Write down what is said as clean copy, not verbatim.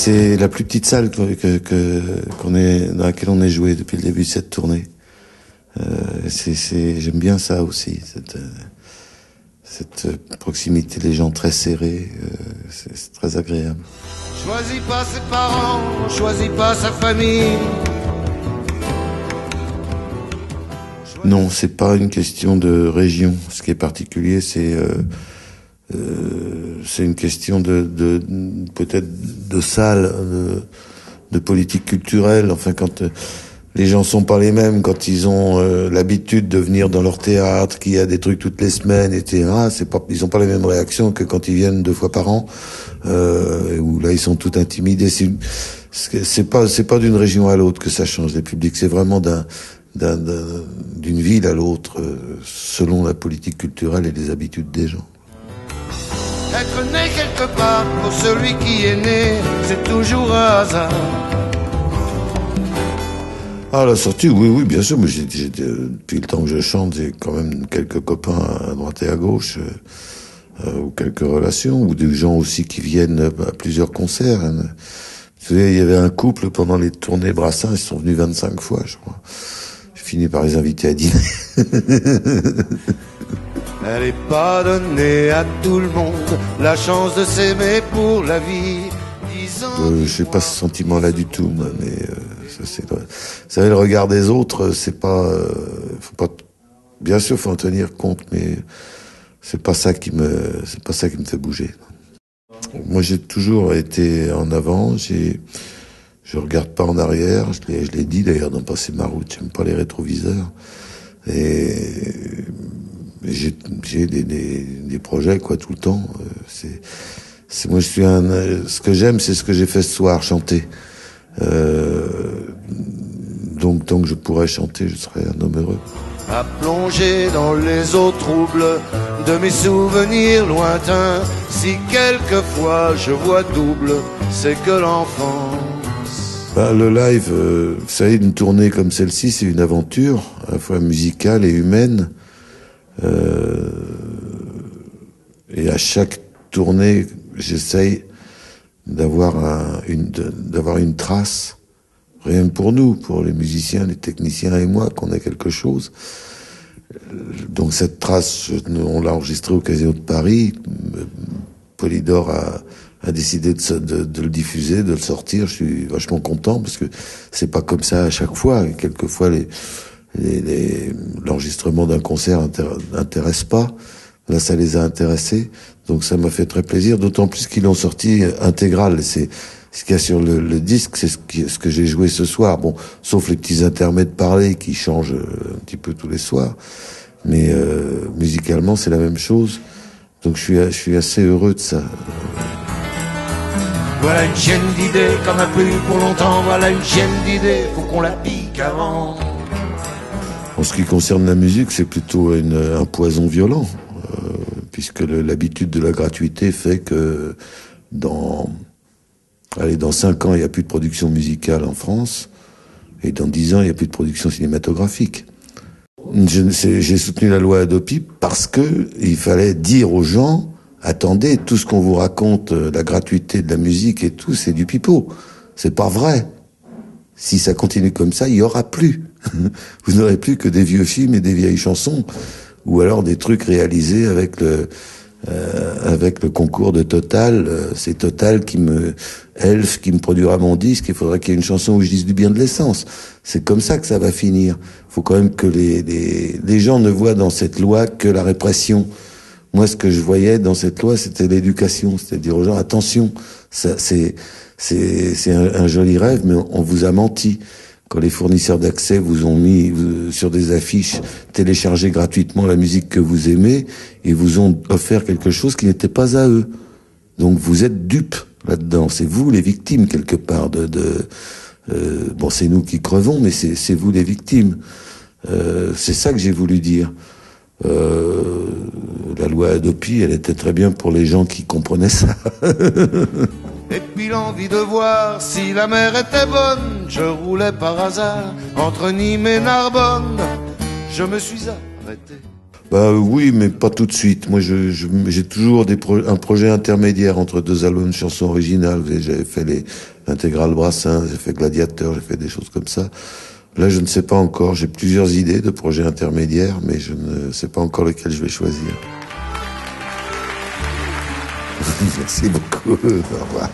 C'est la plus petite salle dans laquelle on est joué depuis le début de cette tournée. J'aime bien ça aussi, cette proximité, les gens très serrés, c'est très agréable. Choisis pas ses parents, choisis pas sa famille. Non, c'est pas une question de région. Ce qui est particulier, c'est une question peut-être de salle, de politique culturelle. Enfin, quand les gens sont pas les mêmes, quand ils ont l'habitude de venir dans leur théâtre, qu'il y a des trucs toutes les semaines, etc. Ils ont pas les mêmes réactions que quand ils viennent 2 fois par an, où là ils sont tout intimidés. C'est pas d'une région à l'autre que ça change les publics. C'est vraiment d'une ville à l'autre, selon la politique culturelle et les habitudes des gens. Être né quelque part, pour celui qui est né, c'est toujours un hasard. Ah, la sortie, oui, bien sûr. Mais depuis le temps que je chante, j'ai quand même quelques copains à droite et à gauche, ou quelques relations, ou des gens aussi qui viennent à plusieurs concerts. Vous savez, il y avait un couple pendant les tournées Brassens, ils sont venus 25 fois, je crois. J'ai fini par les inviter à dîner. Elle est pas donnée à tout le monde, la chance de s'aimer pour la vie. Je n'ai pas ce sentiment-là du tout, moi, mais ça c'est. Vous savez, le regard des autres, c'est pas, faut pas. Bien sûr, faut en tenir compte, mais c'est pas ça qui me fait bouger. Moi, j'ai toujours été en avant. Je regarde pas en arrière. Je l'ai dit d'ailleurs dans Passer ma route. J'aime pas les rétroviseurs. Et j'ai des projets quoi tout le temps. Moi, ce que j'aime, c'est ce que j'ai fait ce soir, chanter. Donc, tant que je pourrais chanter, je serais un homme heureux. À plonger dans les eaux troubles de mes souvenirs lointains. Si quelquefois je vois double, c'est que l'enfance. Le live, vous savez, une tournée comme celle-ci, c'est une aventure, à la fois musicale et humaine. Et à chaque tournée, j'essaye d'avoir une trace, rien que pour nous, pour les musiciens, les techniciens et moi, qu'on ait quelque chose. Donc cette trace, on l'a enregistrée au Casino de Paris. Polydor a décidé de le diffuser, de le sortir. Je suis vachement content parce que c'est pas comme ça à chaque fois. Et quelquefois, l'enregistrement d'un concert n'intéresse pas. Là, ça les a intéressés. Donc ça m'a fait très plaisir, d'autant plus qu'ils l'ont sorti intégral. C'est ce qu'il y a sur le disque, c'est ce que j'ai joué ce soir. Bon, sauf les petits intermèdes parlés qui changent un petit peu tous les soirs. Mais musicalement, c'est la même chose. Donc je suis assez heureux de ça. Voilà une chienne d'idées, comme a plu pour longtemps. Voilà une chienne d'idées, faut qu'on la pique avant. En ce qui concerne la musique, c'est plutôt un poison violent. Puisque l'habitude de la gratuité fait que dans 5 ans, il n'y a plus de production musicale en France, et dans 10 ans, il n'y a plus de production cinématographique. J'ai soutenu la loi Hadopi parce que il fallait dire aux gens, attendez, tout ce qu'on vous raconte, la gratuité de la musique et tout, c'est du pipeau. C'est pas vrai. Si ça continue comme ça, il y aura plus. Vous n'aurez plus que des vieux films et des vieilles chansons. Ou alors des trucs réalisés avec le concours de Total. C'est Total Elf qui me produira mon disque. Il faudrait qu'il y ait une chanson où je dise du bien de l'essence. C'est comme ça que ça va finir. Il faut quand même que les gens ne voient dans cette loi que la répression. Moi, ce que je voyais dans cette loi, c'était l'éducation. C'est-à-dire aux gens, attention, c'est un joli rêve, mais on vous a menti. Quand les fournisseurs d'accès vous ont mis sur des affiches téléchargez gratuitement la musique que vous aimez et vous ont offert quelque chose qui n'était pas à eux. Donc vous êtes dupes là-dedans. C'est vous les victimes quelque part bon, c'est nous qui crevons, mais c'est vous les victimes. C'est ça que j'ai voulu dire. La loi Hadopi, elle était très bien pour les gens qui comprenaient ça. Et puis l'envie de voir si la mer était bonne. Je roulais par hasard entre Nîmes et Narbonne. Je me suis arrêté. Bah oui, mais pas tout de suite. Moi, j'ai toujours un projet intermédiaire entre deux albums de chansons originales. J'avais fait l'intégrale Brassens, j'ai fait Gladiateur, j'ai fait des choses comme ça. Là, je ne sais pas encore. J'ai plusieurs idées de projets intermédiaires, mais je ne sais pas encore lesquels je vais choisir. Merci beaucoup. Au revoir.